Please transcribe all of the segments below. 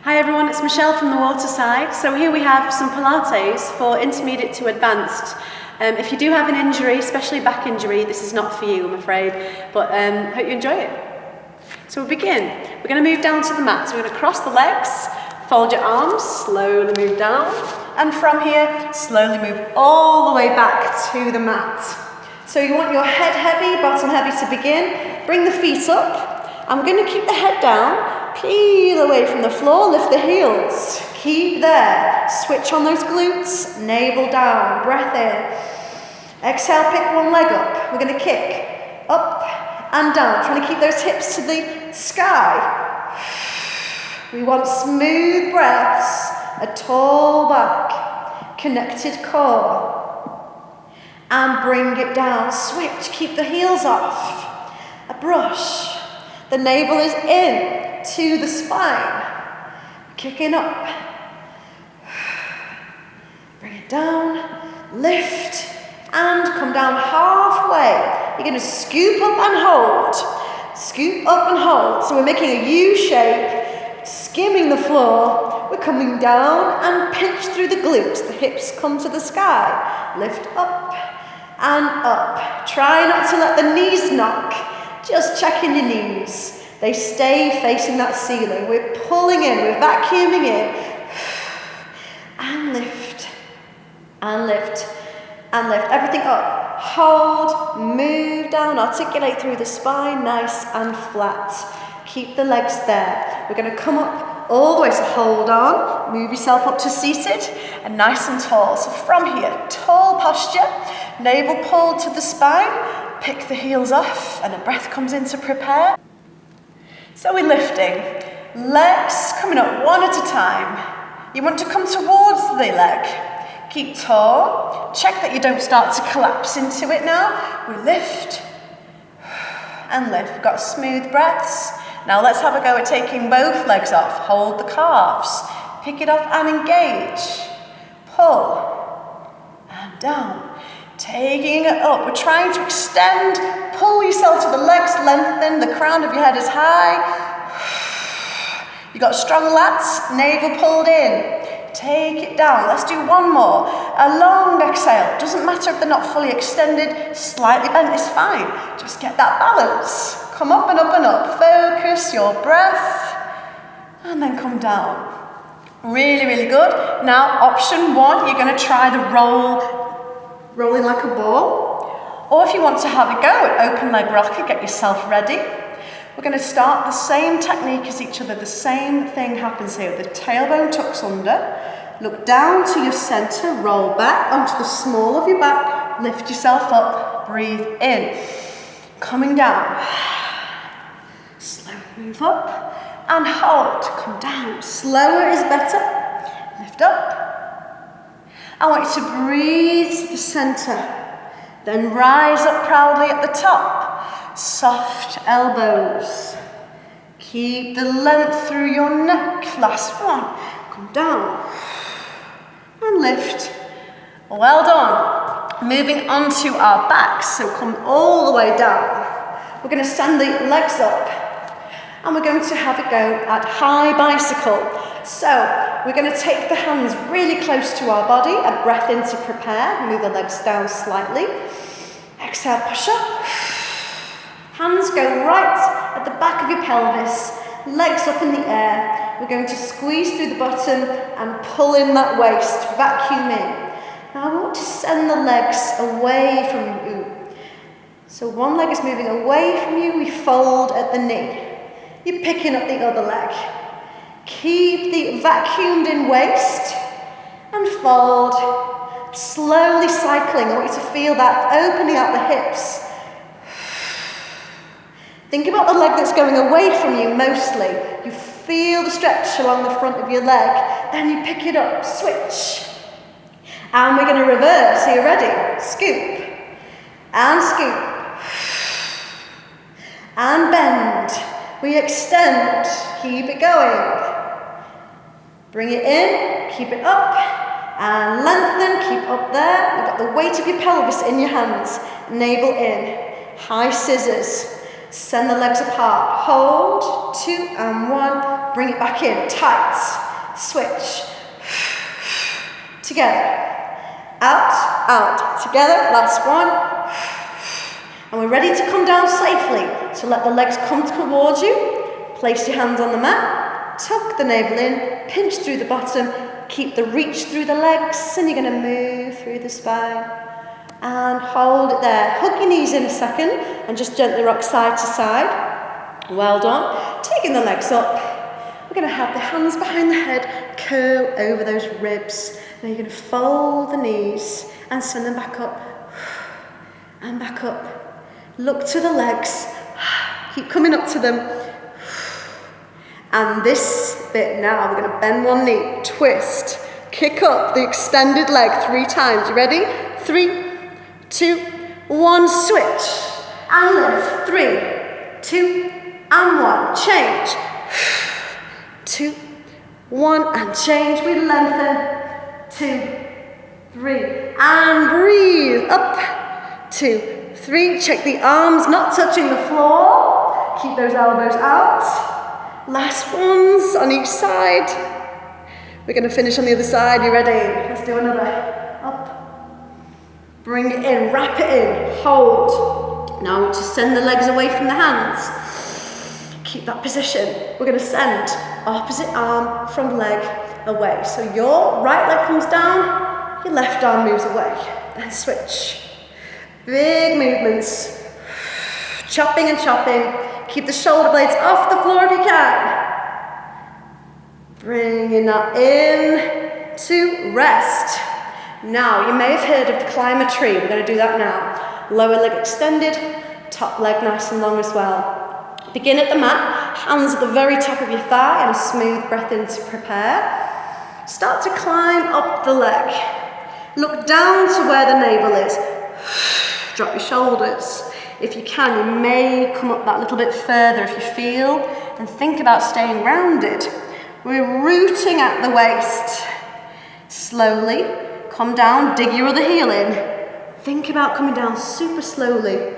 Hi everyone, it's Michelle from the Waterside. So here we have some Pilates for intermediate to advanced. If you do have an injury, especially back injury, this is not for you, I'm afraid, but hope you enjoy it. So we'll begin. We're going to move down to the mat. So we're going to cross the legs, fold your arms, slowly move down, and from here, slowly move all the way back to the mat. So you want your head heavy, bottom heavy to begin. Bring the feet up. I'm going to keep the head down. Peel away from the floor, lift the heels. Keep there. Switch on those glutes, navel down, breath in. Exhale, pick one leg up. We're going to kick up and down, trying to keep those hips to the sky. We want smooth breaths, a tall back, connected core. And bring it down, switch, keep the heels off. A brush. The navel is in to the spine. Kicking up. Bring it down, lift, and come down halfway. You're going to scoop up and hold. Scoop up and hold. So we're making a U shape, skimming the floor. We're coming down and pinch through the glutes. The hips come to the sky. Lift up and up. Try not to let the knees knock. Just checking your knees. They stay facing that ceiling. We're pulling in, we're vacuuming in. And lift, and lift, and lift. Everything up. Hold, move down, articulate through the spine, nice and flat. Keep the legs there. We're going to come up all the way, so hold on. Move yourself up to seated and nice and tall. So from here, tall posture, navel pulled to the spine. Pick the heels off and a breath comes in to prepare. So we're lifting, legs coming up one at a time. You want to come towards the leg. Keep tall. Check that you don't start to collapse into it now. We lift and lift. We've got smooth breaths. Now let's have a go at taking both legs off. Hold the calves. Pick it up and engage. Pull and down. Taking it up, we're trying to extend, pull yourself to the legs, lengthen, the crown of your head is high. You've got strong lats, navel pulled in. Take it down, let's do one more. A long exhale, doesn't matter if they're not fully extended, slightly bent is fine. Just get that balance. Come up and up and up, focus your breath, and then come down. Really, really good. Now, option one, you're gonna try the rolling like a ball, or if you want to have a go at open leg rocker, get yourself ready. We're going to start the same technique as each other. The same thing happens here. The tailbone tucks under, look down to your center, roll back onto the small of your back, lift yourself up, breathe in, coming down, slowly move up and hold, come down, slower is better, lift up. I want you to breathe to the center, then rise up proudly at the top. Soft elbows. Keep the length through your neck. Last one. Come down and lift. Well done. Moving onto our backs, so come all the way down. We're going to stand the legs up and we're going to have a go at high bicycle. So we're going to take the hands really close to our body, a breath in to prepare, move the legs down slightly. Exhale, push up. Hands go right at the back of your pelvis, legs up in the air. We're going to squeeze through the bottom and pull in that waist, vacuum in. Now I want to send the legs away from you. So one leg is moving away from you, we fold at the knee. You're picking up the other leg. Keep the vacuumed in waist and fold. Slowly cycling. I want you to feel that opening out the hips. Think about the leg that's going away from you mostly. You feel the stretch along the front of your leg. Then you pick it up, switch. And we're going to reverse. Are you ready? Scoop. And scoop. And bend. We extend. Keep it going. Bring it in, keep it up, and lengthen, keep up there. You've got the weight of your pelvis in your hands, navel in, high scissors. Send the legs apart. Hold, 2 and 1. Bring it back in, tight. Switch. Together. Out, out. Together, last one. And we're ready to come down safely. So let the legs come towards you. Place your hands on the mat. Tuck the navel in. Pinch through the bottom. Keep the reach through the legs. And you're going to move through the spine. And hold it there. Hug your knees in a second. And just gently rock side to side. Well done. Taking the legs up. We're going to have the hands behind the head. Curl over those ribs. Now you're going to fold the knees. And send them back up. And back up. Look to the legs, keep coming up to them. And this bit now, we're going to bend one knee, twist, kick up the extended leg 3 times. You ready? 3, 2, 1, switch. And lift. 3, 2, and 1. Change. 2, 1, and change. We lengthen. 2, 3, and breathe. Up. 2, 3, check the arms not touching the floor. Keep those elbows out. Last ones on each side. We're going to finish on the other side. You ready? Let's do another. Up. Bring it in, wrap it in, hold. Now I want to send the legs away from the hands. Keep that position. We're going to send opposite arm from leg away. So your right leg comes down, your left arm moves away. Then switch. Big movements, chopping and chopping. Keep the shoulder blades off the floor if you can. Bringing that in to rest. Now, you may have heard of the climber tree. We're going to do that now. Lower leg extended, top leg nice and long as well. Begin at the mat, hands at the very top of your thigh and a smooth breath in to prepare. Start to climb up the leg. Look down to where the navel is. Drop your shoulders. If you can, you may come up that little bit further if you feel, and think about staying rounded. We're rooting at the waist. Slowly, come down, dig your other heel in. Think about coming down super slowly.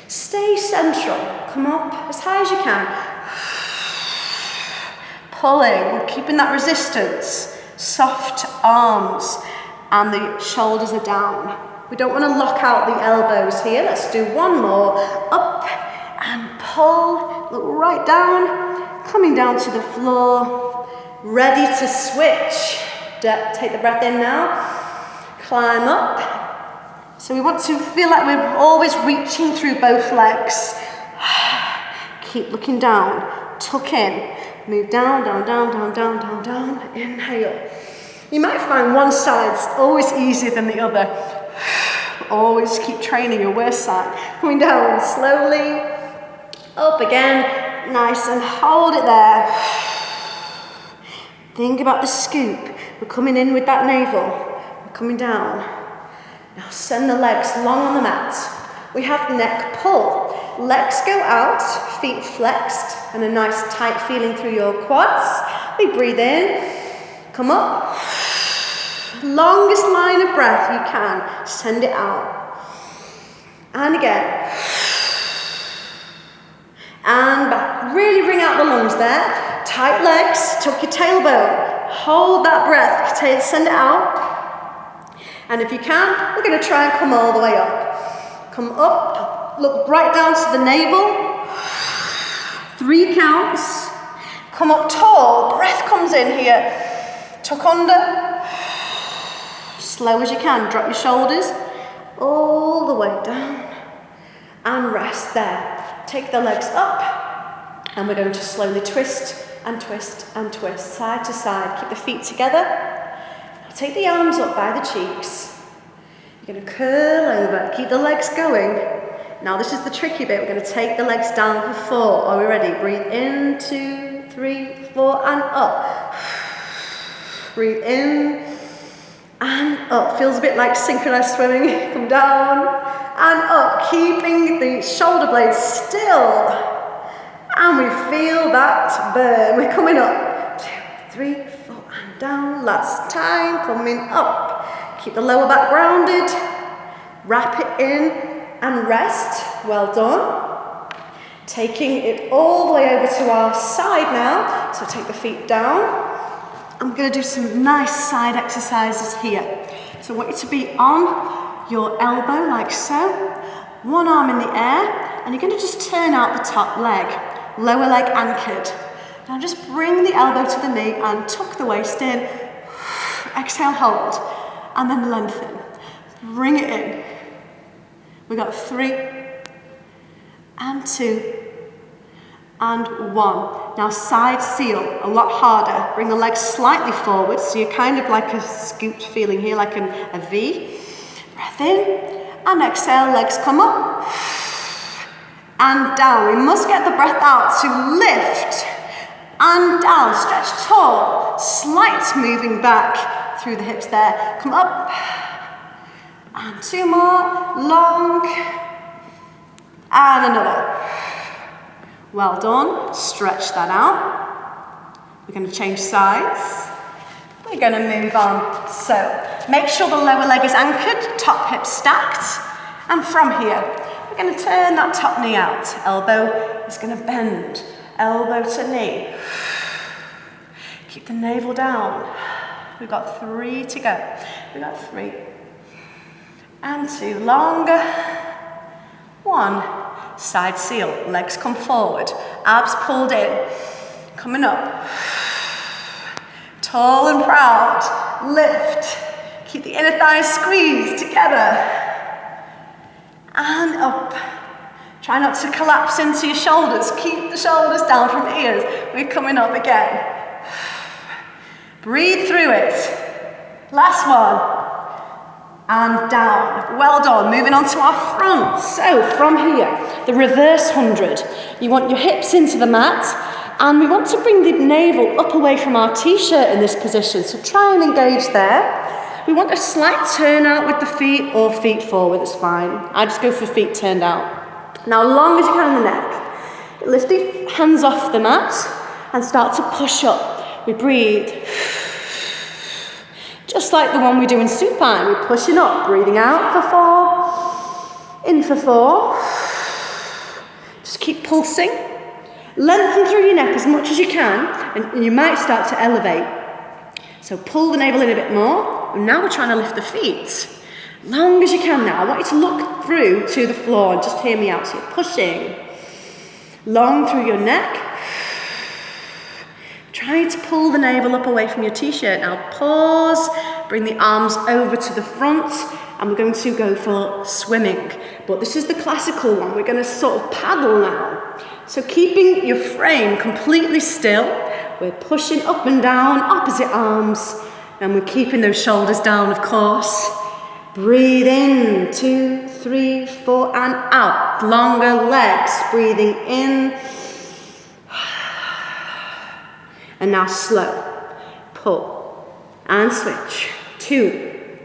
Stay central. Come up as high as you can. Pulling, keeping that resistance. Soft arms, and the shoulders are down. We don't want to lock out the elbows here. Let's do one more. Up and pull. Look right down. Coming down to the floor. Ready to switch. Take the breath in now. Climb up. So we want to feel like we're always reaching through both legs. Keep looking down. Tuck in. Move down, down, down, down, down, down, down. Inhale. You might find one side's always easier than the other. Always keep training your worst side. Coming down slowly. Up again. Nice, and hold it there. Think about the scoop. We're coming in with that navel. We're coming down. Now send the legs long on the mat. We have neck pull. Legs go out, feet flexed, and a nice tight feeling through your quads. We breathe in. Come up. Longest line of breath you can. Send it out. And again. And back. Really bring out the lungs there. Tight legs. Tuck your tailbone. Hold that breath. Send it out. And if you can, we're going to try and come all the way up. Come up. Look right down to the navel. 3 counts. Come up tall. Breath comes in here. Tuck under. Slow as you can, drop your shoulders all the way down and rest there. Take the legs up and we're going to slowly twist and twist and twist, side to side. Keep the feet together. Now take the arms up by the cheeks. You're going to curl over, keep the legs going. Now this is the tricky bit. We're going to take the legs down for 4. Are we ready? Breathe in, 2, 3, 4 and up. Breathe in. And up, feels a bit like synchronized swimming. Come down and up, keeping the shoulder blades still. And we feel that burn. We're coming up. 2, 3, 4, and down. Last time, coming up. Keep the lower back grounded. Wrap it in and rest. Well done. Taking it all the way over to our side now. So take the feet down. I'm going to do some nice side exercises here. So I want you to be on your elbow like so. One arm in the air, and you're going to just turn out the top leg. Lower leg anchored. Now just bring the elbow to the knee and tuck the waist in. Exhale, hold, and then lengthen. Bring it in. We've got 3, and 2, and 1. Now side seal, a lot harder. Bring the legs slightly forward, so you're kind of like a scooped feeling here, like a V. Breath in, and exhale, legs come up, and down. We must get the breath out to lift, and down. Stretch tall, slight moving back through the hips there. Come up, and 2 more, long, and another. Well done, stretch that out. We're going to change sides. We're going to move on. So, make sure the lower leg is anchored, top hip stacked. And from here, we're going to turn that top knee out. Elbow is going to bend, elbow to knee. Keep the navel down. We've got 3 to go. We've got 3. And 2, longer. 1. Side seal, legs come forward, abs pulled in, coming up, tall and proud, lift, keep the inner thighs squeezed together, and up. Try not to collapse into your shoulders, keep the shoulders down from the ears. We're coming up again. Breathe through it. Last one. And down. Well done. Moving on to our front. So from here, the reverse 100. You want your hips into the mat, and we want to bring the navel up away from our t-shirt in this position. So try and engage there. We want a slight turn out with the feet, or feet forward, it's fine. I just go for feet turned out. Now, long as you can in the neck. Lift the hands off the mat and start to push up. We breathe. Just like the one we do in supine, we're pushing up, breathing out for 4, in for 4. Just keep pulsing. Lengthen through your neck as much as you can, and you might start to elevate. So pull the navel in a bit more, and now we're trying to lift the feet. Long as you can now. I want you to look through to the floor and just hear me out. So you're pushing. Long through your neck. Try to pull the navel up away from your t-shirt. Now pause, bring the arms over to the front, and we're going to go for swimming. But this is the classical one. We're going to sort of paddle now. So keeping your frame completely still, we're pushing up and down, opposite arms, and we're keeping those shoulders down, of course. Breathe in, 2, 3, 4, and out. Longer legs, breathing in. And now slow, pull, and switch, 2,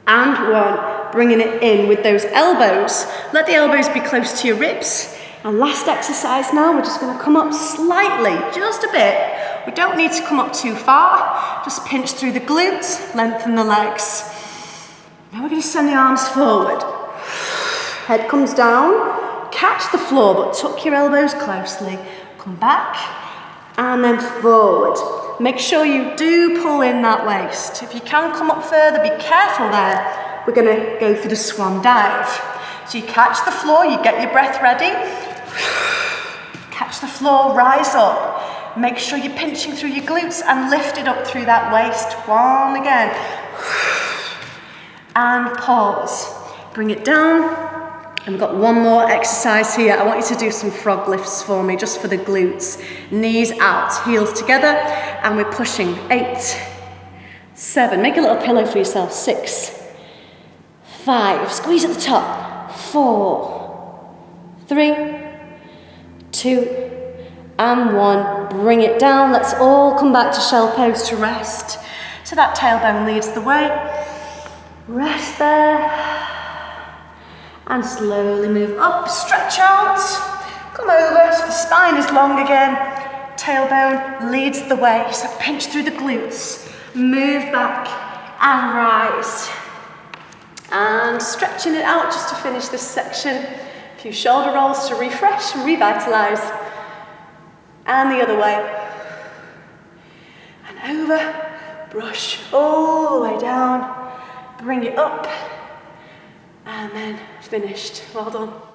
and 1, bringing it in with those elbows. Let the elbows be close to your ribs. And last exercise now, we're just gonna come up slightly, just a bit. We don't need to come up too far, just pinch through the glutes, lengthen the legs. Now we're gonna send the arms forward. Head comes down, catch the floor, but tuck your elbows closely. Come back. And then forward. Make sure you do pull in that waist. If you can come up further, be careful there. We're gonna go for the swan dive. So you catch the floor, you get your breath ready. Catch the floor, rise up. Make sure you're pinching through your glutes and lift it up through that waist. 1 again. And pause. Bring it down. And we've got one more exercise here. I want you to do some frog lifts for me, just for the glutes. Knees out, heels together, and we're pushing. 8, 7, make a little pillow for yourself. 6, 5, squeeze at the top. 4, 3, 2, and 1. Bring it down. Let's all come back to shell pose to rest. So that tailbone leads the way. Rest there. And slowly move up, stretch out, come over, so the spine is long again, tailbone leads the way, so pinch through the glutes, move back and rise. And stretching it out just to finish this section. If few shoulder rolls to refresh and revitalise. And the other way. And over, brush all the way down, bring it up, and then finished. Well done.